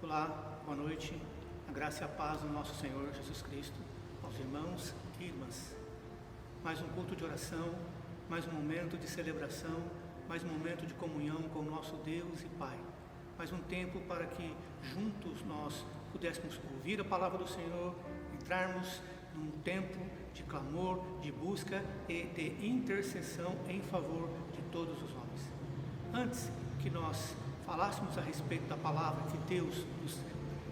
Olá, boa noite, a graça e a paz do nosso Senhor Jesus Cristo, aos irmãos e irmãs. Mais um culto de oração, mais um momento de celebração, mais um momento de comunhão com o nosso Deus e Pai. Mais um tempo para que juntos nós pudéssemos ouvir a palavra do Senhor, entrarmos num tempo de clamor, de busca e de intercessão em favor de todos os homens. Antes que nós falássemos a respeito da palavra que Deus nos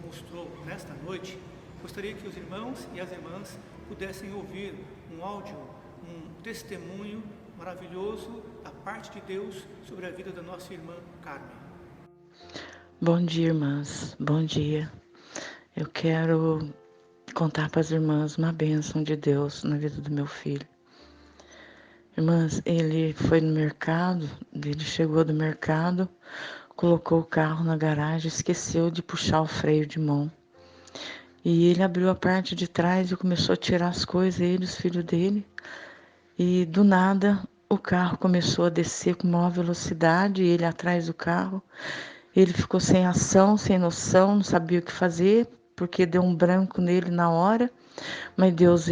mostrou nesta noite, gostaria que os irmãos e as irmãs pudessem ouvir um áudio, um testemunho maravilhoso da parte de Deus sobre a vida da nossa irmã Carmen. Bom dia, irmãs. Bom dia. Eu quero contar para as irmãs uma bênção de Deus na vida do meu filho. Irmãs, ele foi no mercado, ele chegou do mercado, colocou o carro na garagem, esqueceu de puxar o freio de mão. E ele abriu a parte de trás e começou a tirar as coisas, ele e os filhos dele. E do nada o carro começou a descer com maior velocidade, ele atrás do carro. Ele ficou sem ação, sem noção, não sabia o que fazer, porque deu um branco nele na hora. Mas Deus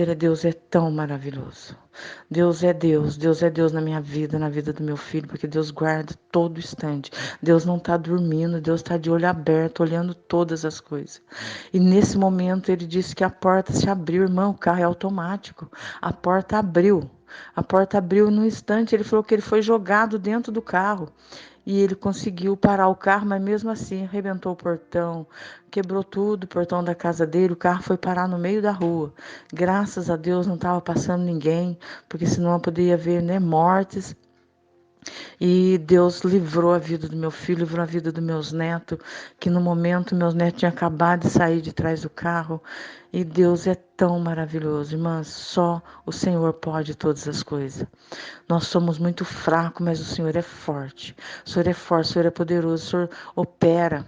é tão maravilhoso. Deus é Deus na minha vida, na vida do meu filho, porque Deus guarda todo instante. Deus não está dormindo, Deus está de olho aberto, olhando todas as coisas. E nesse momento ele disse que a porta se abriu, irmão, o carro é automático. A porta abriu no instante, ele falou que ele foi jogado dentro do carro. E ele conseguiu parar o carro, mas mesmo assim arrebentou o portão, quebrou tudo, o portão da casa dele, o carro foi parar no meio da rua. Graças a Deus não estava passando ninguém, porque senão eu poderia ver, mortes. E Deus livrou a vida do meu filho, livrou a vida dos meus netos, que no momento meus netos tinham acabado de sair de trás do carro. E Deus é tão maravilhoso, irmãs, só o Senhor pode todas as coisas. Nós somos muito fracos, mas o Senhor é forte. O Senhor é forte, o Senhor é poderoso, o Senhor opera.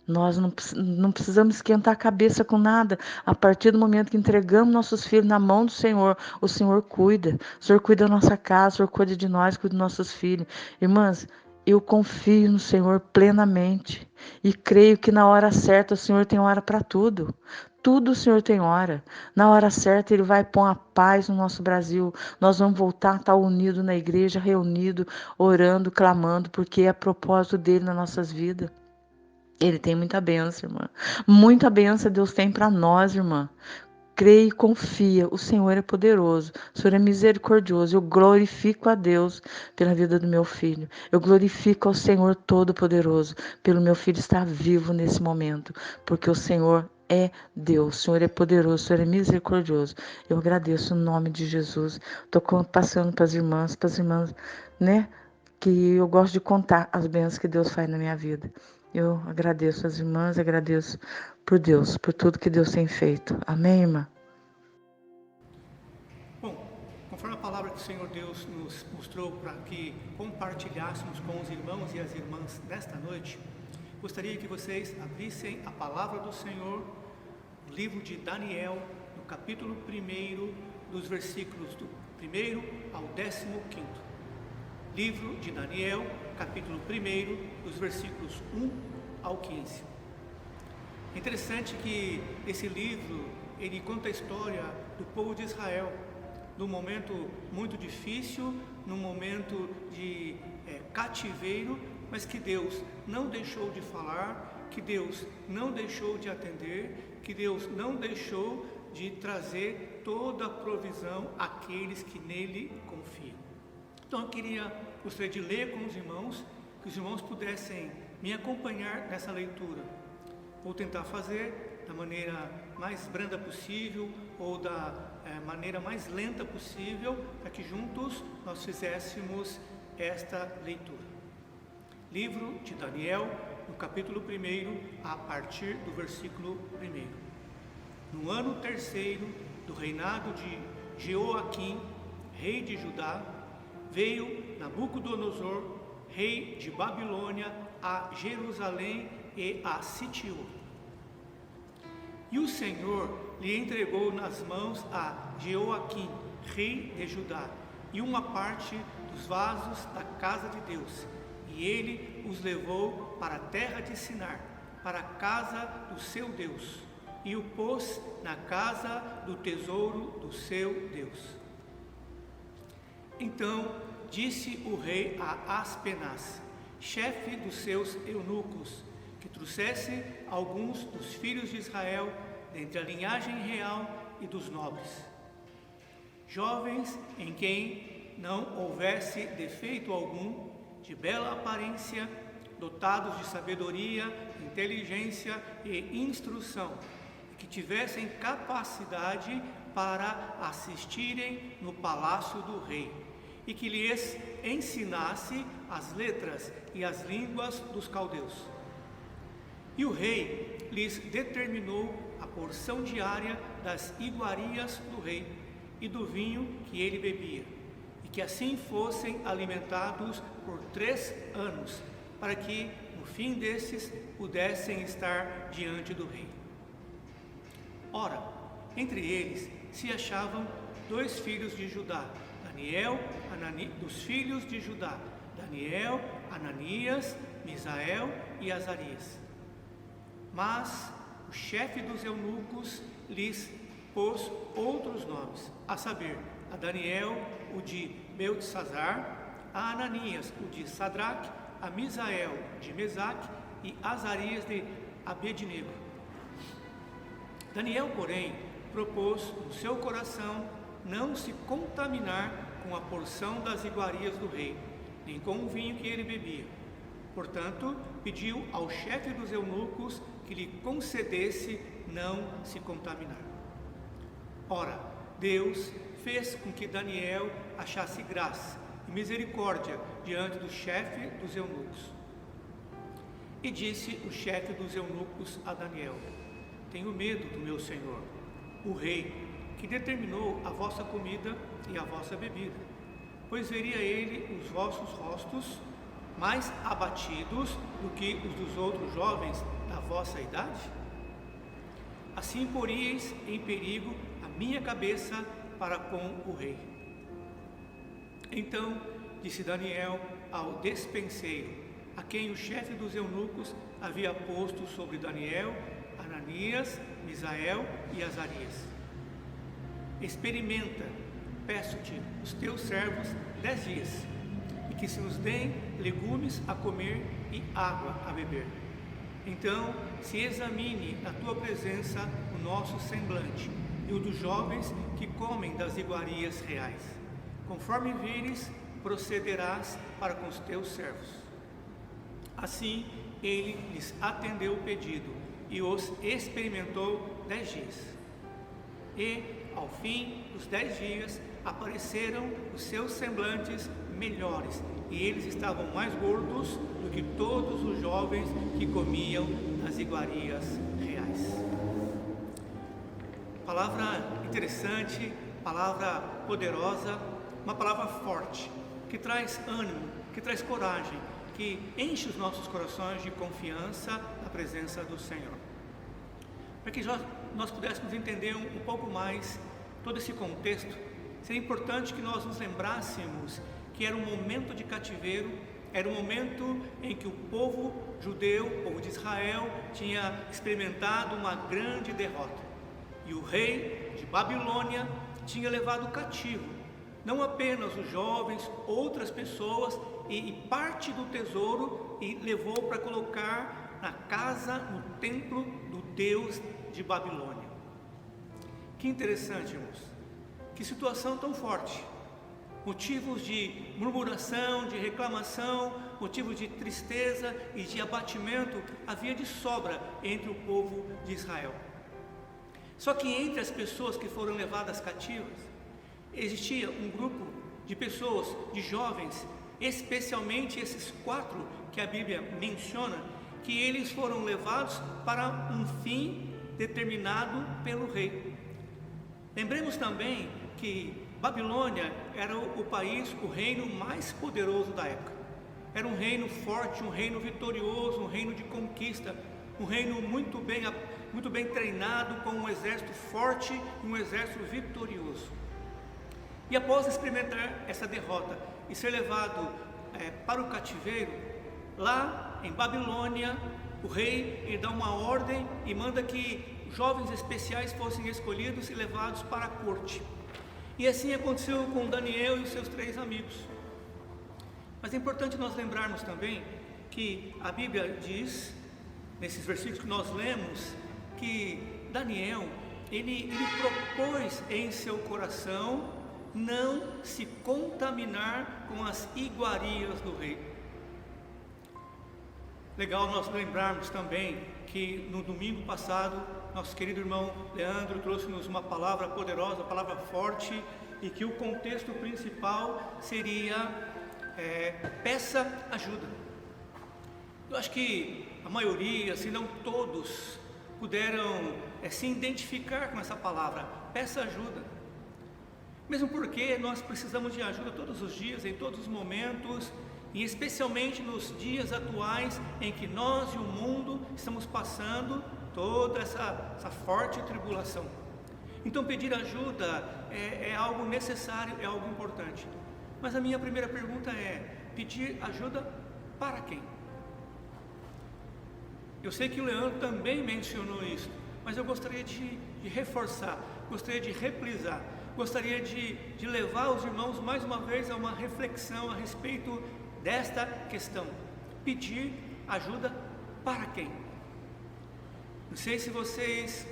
Nós não precisamos esquentar a cabeça com nada. A partir do momento que entregamos nossos filhos na mão do Senhor, o Senhor cuida. O Senhor cuida da nossa casa, o Senhor cuida de nós, cuida dos nossos filhos. Irmãs, eu confio no Senhor plenamente e creio que na hora certa o Senhor tem hora para tudo. Tudo o Senhor tem hora. Na hora certa Ele vai pôr a paz no nosso Brasil. Nós vamos voltar a estar unidos na igreja, reunidos, orando, clamando, porque é propósito dEle nas nossas vidas. Ele tem muita bênção, irmã. Muita bênção Deus tem para nós, irmã. Creia e confia, o Senhor é poderoso, o Senhor é misericordioso. Eu glorifico a Deus pela vida do meu filho. Eu glorifico ao Senhor Todo-Poderoso pelo meu filho estar vivo nesse momento, porque o Senhor é Deus, o Senhor é poderoso, o Senhor é misericordioso. Eu agradeço o nome de Jesus. Estou passando para as irmãs, que eu gosto de contar as bênçãos que Deus faz na minha vida. Eu agradeço as irmãs, agradeço por Deus, por tudo que Deus tem feito. Amém, irmã? Bom, conforme a palavra que o Senhor Deus nos mostrou para que compartilhássemos com os irmãos e as irmãs nesta noite, gostaria que vocês abrissem a palavra do Senhor, no livro de Daniel, no capítulo 1, dos versículos do 1 ao 15º. Livro de Daniel, capítulo 1, dos versículos 1 ao 15. É interessante que esse livro, ele conta a história do povo de Israel, num momento muito difícil, num momento de cativeiro, mas que Deus não deixou de falar, que Deus não deixou de atender, que Deus não deixou de trazer toda a provisão àqueles que nele confiam. Então eu gostaria de ler com os irmãos, que os irmãos pudessem me acompanhar nessa leitura. Vou tentar fazer da maneira mais branda possível ou da maneira mais lenta possível, para que juntos nós fizéssemos esta leitura. Livro de Daniel, no capítulo 1, a partir do versículo 1. No ano 3º do reinado de Jeoaquim, rei de Judá, veio Nabucodonosor, rei de Babilônia, a Jerusalém e a sitiou. E o Senhor lhe entregou nas mãos a Jeoaquim, rei de Judá, e uma parte dos vasos da casa de Deus, e ele os levou para a terra de Sinar, para a casa do seu Deus, e o pôs na casa do tesouro do seu Deus. Então disse o rei a Aspenaz, chefe dos seus eunucos, que trouxesse alguns dos filhos de Israel, dentre a linhagem real e dos nobres, jovens em quem não houvesse defeito algum, de bela aparência, dotados de sabedoria, inteligência e instrução, que tivessem capacidade para assistirem no palácio do rei, e que lhes ensinasse as letras e as línguas dos caldeus. E o rei lhes determinou a porção diária das iguarias do rei e do vinho que ele bebia, e que assim fossem alimentados por 3 anos, para que, no fim desses, pudessem estar diante do rei. Ora, entre eles se achavam 2 filhos de Judá, dos filhos de Judá, Daniel, Ananias, Misael e Azarias. Mas o chefe dos eunucos lhes pôs outros nomes, a saber, a Daniel, o de Beltesazar, a Ananias, o de Sadraque, a Misael, de Mesaque, e Azarias de Abednego. Daniel, porém, propôs no seu coração não se contaminar com a porção das iguarias do rei, nem com o vinho que ele bebia. Portanto, pediu ao chefe dos eunucos que lhe concedesse não se contaminar. Ora, Deus fez com que Daniel achasse graça e misericórdia diante do chefe dos eunucos. E disse o chefe dos eunucos a Daniel: tenho medo do meu senhor, o rei, que determinou a vossa comida e a vossa bebida, pois veria ele os vossos rostos mais abatidos do que os dos outros jovens da vossa idade? Assim poríeis em perigo a minha cabeça para com o rei. Então disse Daniel ao despenseiro, a quem o chefe dos eunucos havia posto sobre Daniel, Ananias, Misael e Azarias: experimenta, peço-te, os teus servos 10 dias, e que se nos deem legumes a comer e água a beber. Então se examine na tua presença o nosso semblante e o dos jovens que comem das iguarias reais. Conforme vires, procederás para com os teus servos. Assim ele lhes atendeu o pedido e os experimentou 10 dias. E, ao fim dos 10 dias, apareceram os seus semblantes melhores, e eles estavam mais gordos do que todos os jovens que comiam nas iguarias reais. Palavra interessante, palavra poderosa, uma palavra forte, que traz ânimo, que traz coragem, que enche os nossos corações de confiança na presença do Senhor. Para que nós pudéssemos entender um pouco mais todo esse contexto, seria importante que nós nos lembrássemos que era um momento de cativeiro, era um momento em que o povo judeu, o povo de Israel, tinha experimentado uma grande derrota. E o rei de Babilônia tinha levado cativo, não apenas os jovens, outras pessoas e parte do tesouro, e levou para colocar na casa, no templo do Deus de Babilônia. Que interessante, irmãos, que situação tão forte. Motivos de murmuração, de reclamação, motivos de tristeza e de abatimento havia de sobra entre o povo de Israel. Só que entre as pessoas que foram levadas cativas, existia um grupo de pessoas, de jovens, especialmente esses 4 que a Bíblia menciona, que eles foram levados para um fim determinado pelo rei. Lembremos também que Babilônia era o país, o reino mais poderoso da época. Era um reino forte, um reino vitorioso, um reino de conquista, um reino muito bem treinado, com um exército forte e um exército vitorioso. E após experimentar essa derrota e ser levado para o cativeiro, lá em Babilônia, o rei ele dá uma ordem e manda que jovens especiais fossem escolhidos e levados para a corte. E assim aconteceu com Daniel e os seus 3 amigos. Mas é importante nós lembrarmos também que a Bíblia diz, nesses versículos que nós lemos, que Daniel, ele propôs em seu coração não se contaminar com as iguarias do rei. Legal nós lembrarmos também que no domingo passado, nosso querido irmão Leandro trouxe-nos uma palavra poderosa, uma palavra forte, e que o contexto principal seria peça ajuda. Eu acho que a maioria, se não todos, puderam se identificar com essa palavra, peça ajuda. Mesmo porque nós precisamos de ajuda todos os dias, em todos os momentos, e especialmente nos dias atuais em que nós e o mundo estamos passando toda essa forte tribulação. Então pedir ajuda é algo necessário, é algo importante. Mas a minha primeira pergunta é: pedir ajuda para quem? Eu sei que o Leandro também mencionou isso, mas eu gostaria de reforçar, gostaria de reprisar, gostaria de levar os irmãos mais uma vez a uma reflexão a respeito desta questão. Pedir ajuda para quem? Não sei se vocês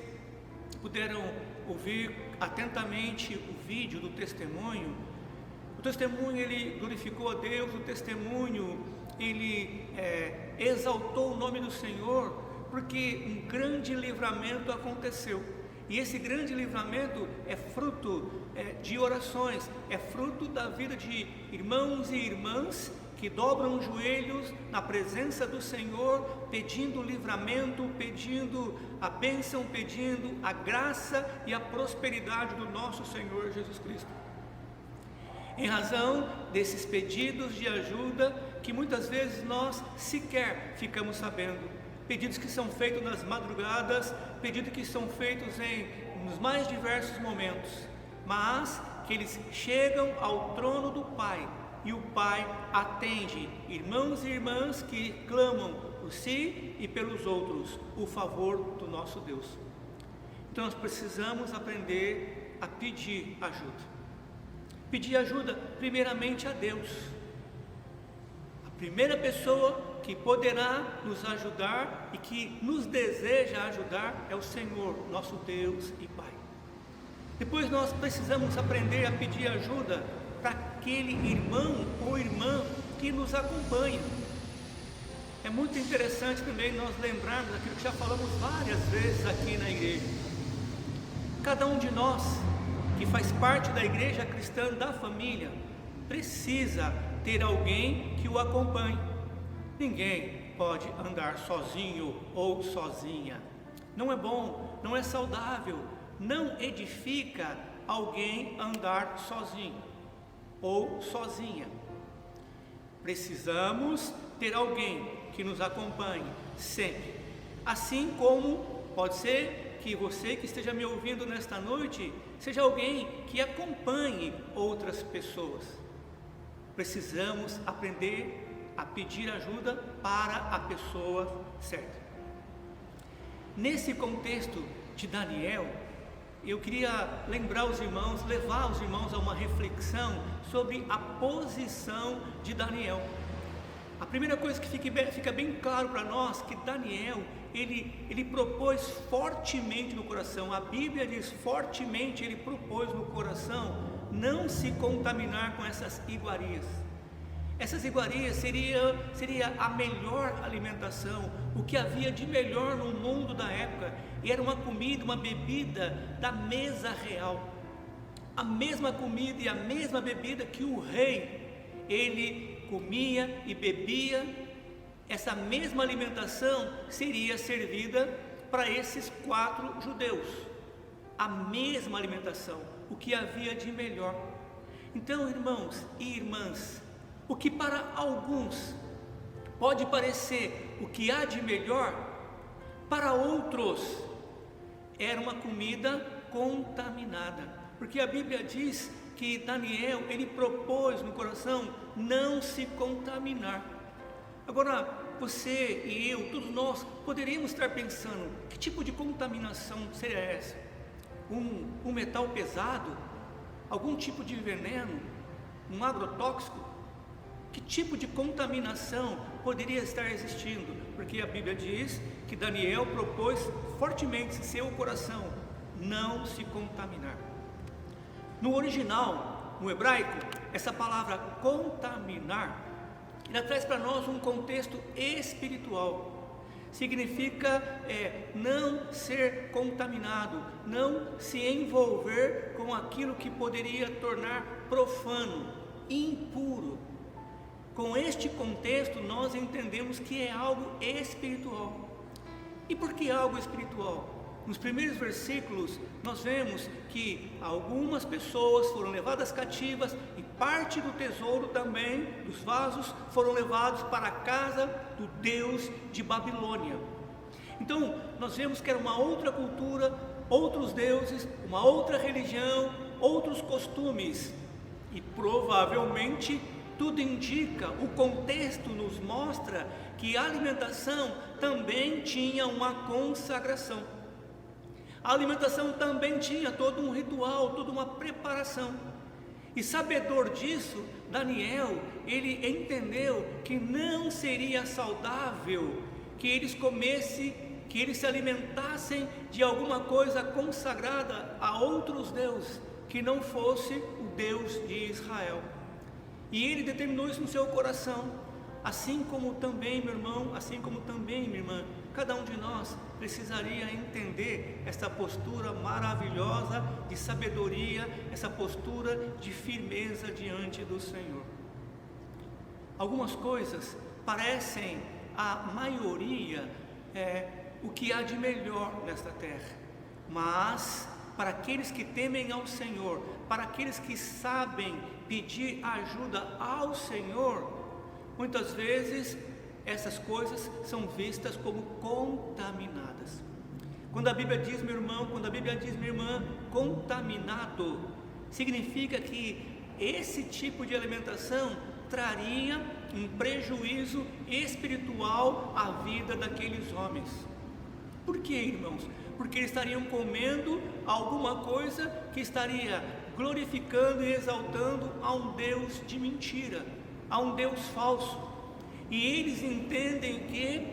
puderam ouvir atentamente o vídeo do testemunho. O testemunho ele glorificou a Deus, o testemunho ele exaltou o nome do Senhor, porque um grande livramento aconteceu. E esse grande livramento é fruto de orações, é fruto da vida de irmãos e irmãs que dobram os joelhos na presença do Senhor, pedindo livramento, pedindo a bênção, pedindo a graça e a prosperidade do nosso Senhor Jesus Cristo. Em razão desses pedidos de ajuda, que muitas vezes nós sequer ficamos sabendo, pedidos que são feitos nas madrugadas, pedidos que são feitos nos mais diversos momentos, mas que eles chegam ao trono do Pai, e o Pai atende irmãos e irmãs que clamam por si e pelos outros o favor do nosso Deus. Então nós precisamos aprender a pedir ajuda. Pedir ajuda primeiramente a Deus. A primeira pessoa que poderá nos ajudar e que nos deseja ajudar é o Senhor, nosso Deus e Pai. Depois nós precisamos aprender a pedir ajuda para aquele irmão ou irmã que nos acompanha. É muito interessante também nós lembrarmos daquilo que já falamos várias vezes aqui na igreja. Cada um de nós que faz parte da igreja cristã, da família, precisa ter alguém que o acompanhe. Ninguém pode andar sozinho ou sozinha. Não é bom, não é saudável, não edifica alguém andar sozinho ou sozinha. Precisamos ter alguém que nos acompanhe sempre. Assim como pode ser que você que esteja me ouvindo nesta noite seja alguém que acompanhe outras pessoas. Precisamos aprender a pedir ajuda para a pessoa certa. Nesse contexto de Daniel, eu queria lembrar os irmãos, levar os irmãos a uma reflexão sobre a posição de Daniel. A primeira coisa que fica bem claro para nós, que Daniel, ele propôs fortemente no coração, a Bíblia diz fortemente, ele propôs no coração não se contaminar com essas iguarias. Essas iguarias seria a melhor alimentação, o que havia de melhor no mundo da época, e era uma comida, uma bebida da mesa real, a mesma comida e a mesma bebida que o rei, ele comia e bebia. Essa mesma alimentação seria servida para esses 4 judeus, a mesma alimentação, o que havia de melhor. Então, irmãos e irmãs, o que para alguns pode parecer o que há de melhor, para outros era uma comida contaminada, porque a Bíblia diz que Daniel, ele propôs no coração não se contaminar. Agora, você e eu, todos nós, poderíamos estar pensando, que tipo de contaminação seria essa? Um metal pesado? Algum tipo de veneno? Um agrotóxico? Que tipo de contaminação poderia estar existindo? Porque a Bíblia diz que Daniel propôs fortemente em seu coração não se contaminar. No original, no hebraico, essa palavra contaminar, ela traz para nós um contexto espiritual. Significa não ser contaminado, não se envolver com aquilo que poderia tornar profano, impuro. Com este contexto, nós entendemos que é algo espiritual. E por que algo espiritual? Nos primeiros versículos, nós vemos que algumas pessoas foram levadas cativas e parte do tesouro também, dos vasos, foram levados para a casa do Deus de Babilônia. Então, nós vemos que era uma outra cultura, outros deuses, uma outra religião, outros costumes. E provavelmente, tudo indica, o contexto nos mostra que a alimentação também tinha uma consagração. A alimentação também tinha todo um ritual, toda uma preparação. E sabedor disso, Daniel, ele entendeu que não seria saudável que eles comessem, que eles se alimentassem de alguma coisa consagrada a outros deuses, que não fosse o Deus de Israel. E ele determinou isso no seu coração, assim como também, meu irmão, assim como também, minha irmã, cada um de nós precisaria entender essa postura maravilhosa de sabedoria, essa postura de firmeza diante do Senhor. Algumas coisas parecem, a maioria, o que há de melhor nesta terra, mas para aqueles que temem ao Senhor, para aqueles que sabem pedir ajuda ao Senhor, muitas vezes essas coisas são vistas como contaminadas. Quando a Bíblia diz, meu irmão, quando a Bíblia diz, minha irmã, contaminado, significa que esse tipo de alimentação traria um prejuízo espiritual à vida daqueles homens. Por quê, irmãos? Porque eles estariam comendo alguma coisa que estaria glorificando e exaltando a um Deus de mentira, a um Deus falso. E eles entendem que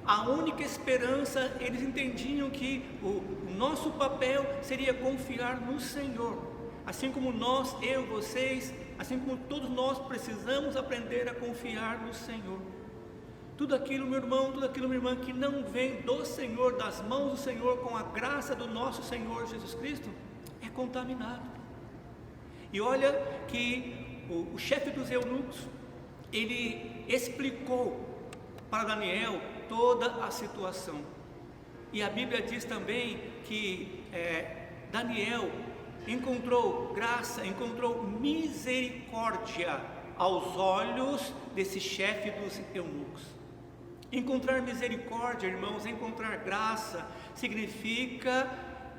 a única esperança, eles entendiam que o nosso papel seria confiar no Senhor. Assim como nós, eu, vocês, assim como todos nós precisamos aprender a confiar no Senhor. Tudo aquilo, meu irmão, tudo aquilo, minha irmã, que não vem do Senhor, das mãos do Senhor, com a graça do nosso Senhor Jesus Cristo, é contaminado. E olha que o chefe dos eunucos, ele explicou para Daniel toda a situação. E a Bíblia diz também que Daniel encontrou graça, encontrou misericórdia aos olhos desse chefe dos eunucos. Encontrar misericórdia, irmãos, encontrar graça, significa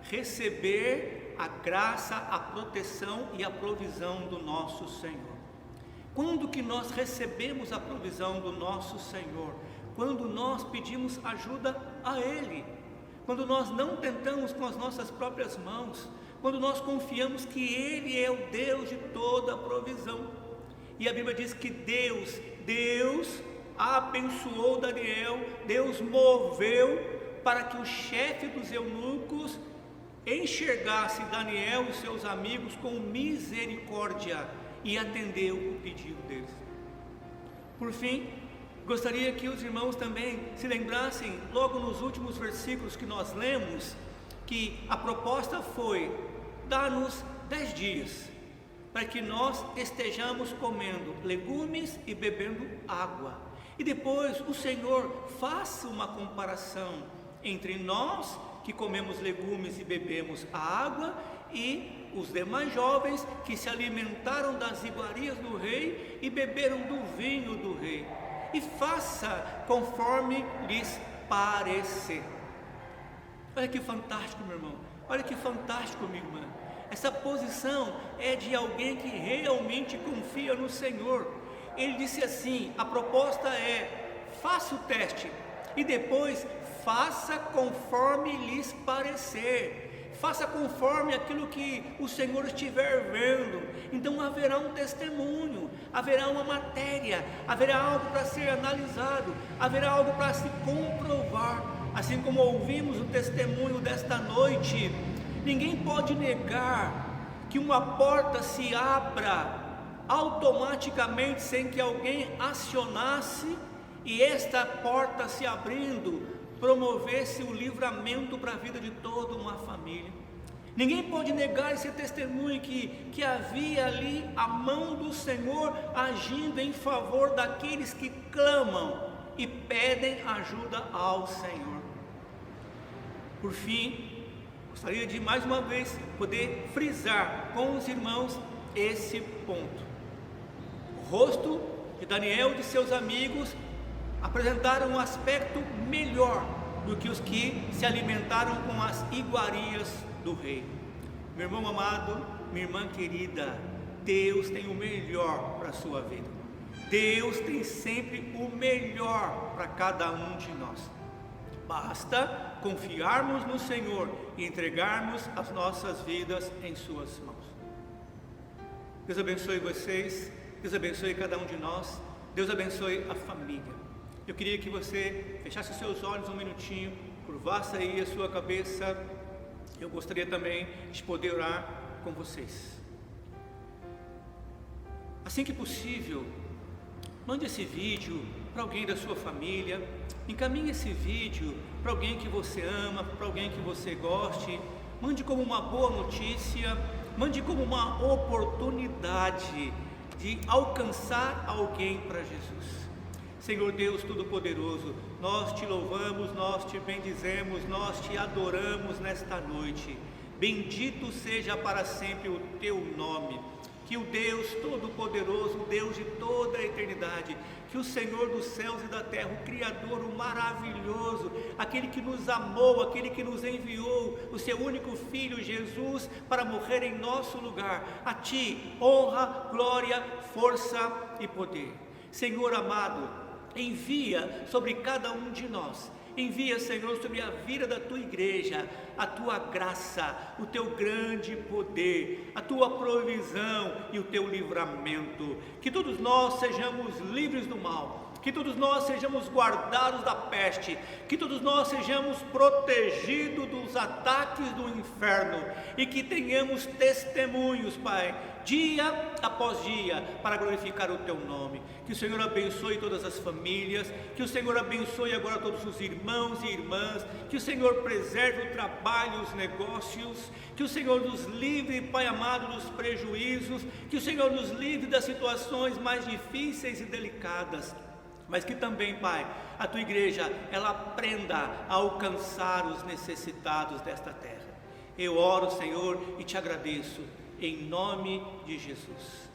receber a graça, a proteção e a provisão do nosso Senhor. Quando que nós recebemos a provisão do nosso Senhor? Quando nós pedimos ajuda a Ele, quando nós não tentamos com as nossas próprias mãos, quando nós confiamos que Ele é o Deus de toda a provisão. E a Bíblia diz que Deus abençoou Daniel, Deus moveu para que o chefe dos eunucos enxergasse Daniel e seus amigos com misericórdia e atendeu o pedido deles. Por fim, gostaria que os irmãos também se lembrassem, logo nos últimos versículos que nós lemos, que a proposta foi dar-nos 10 dias, para que nós estejamos comendo legumes e bebendo água. E depois o Senhor faça uma comparação entre nós, que comemos legumes e bebemos a água, e os demais jovens que se alimentaram das iguarias do rei e beberam do vinho do rei, e faça conforme lhes parecer. Olha que fantástico, meu irmão, olha que fantástico, minha irmã. Essa posição é de alguém que realmente confia no Senhor. Ele disse assim: a proposta é: faça o teste e depois faça conforme lhes parecer. Faça conforme aquilo que o Senhor estiver vendo. Então haverá um testemunho, haverá uma matéria, haverá algo para ser analisado, haverá algo para se comprovar. Assim como ouvimos o testemunho desta noite, ninguém pode negar que uma porta se abra automaticamente sem que alguém acionasse, e esta porta se abrindo promovesse o livramento para a vida de toda uma família. Ninguém pode negar esse testemunho que havia ali a mão do Senhor agindo em favor daqueles que clamam e pedem ajuda ao Senhor. Por fim, gostaria de mais uma vez poder frisar com os irmãos esse ponto. O rosto de Daniel e de seus amigos apresentaram um aspecto melhor do que os que se alimentaram com as iguarias do rei. Meu irmão amado, minha irmã querida, Deus tem o melhor para a sua vida. Deus tem sempre o melhor para cada um de nós. Basta confiarmos no Senhor e entregarmos as nossas vidas em suas mãos. Deus abençoe vocês, Deus abençoe cada um de nós, Deus abençoe a família. Eu queria que você fechasse os seus olhos um minutinho, curvasse aí a sua cabeça. Eu gostaria também de poder orar com vocês. Assim que possível, mande esse vídeo para alguém da sua família, encaminhe esse vídeo para alguém que você ama, para alguém que você goste, mande como uma boa notícia, mande como uma oportunidade de alcançar alguém para Jesus. Senhor Deus Todo-Poderoso, nós te louvamos, nós te bendizemos, nós te adoramos nesta noite. Bendito seja para sempre o teu nome. Que o Deus Todo-Poderoso, Deus de toda a eternidade, que o Senhor dos céus e da terra, o Criador, o maravilhoso, aquele que nos amou, aquele que nos enviou o seu único Filho, Jesus, para morrer em nosso lugar, a Ti honra, glória, força e poder. Senhor amado, envia sobre cada um de nós, envia, Senhor, sobre a vida da Tua igreja, a Tua graça, o Teu grande poder, a Tua provisão e o Teu livramento, que todos nós sejamos livres do mal, que todos nós sejamos guardados da peste, que todos nós sejamos protegidos dos ataques do inferno e que tenhamos testemunhos, Pai, dia após dia, para glorificar o Teu nome. Que o Senhor abençoe todas as famílias, que o Senhor abençoe agora todos os irmãos e irmãs, que o Senhor preserve o trabalho, os negócios, que o Senhor nos livre, Pai amado, dos prejuízos, que o Senhor nos livre das situações mais difíceis e delicadas, mas que também, Pai, a Tua igreja, ela aprenda a alcançar os necessitados desta terra. Eu oro, Senhor, e Te agradeço, em nome de Jesus.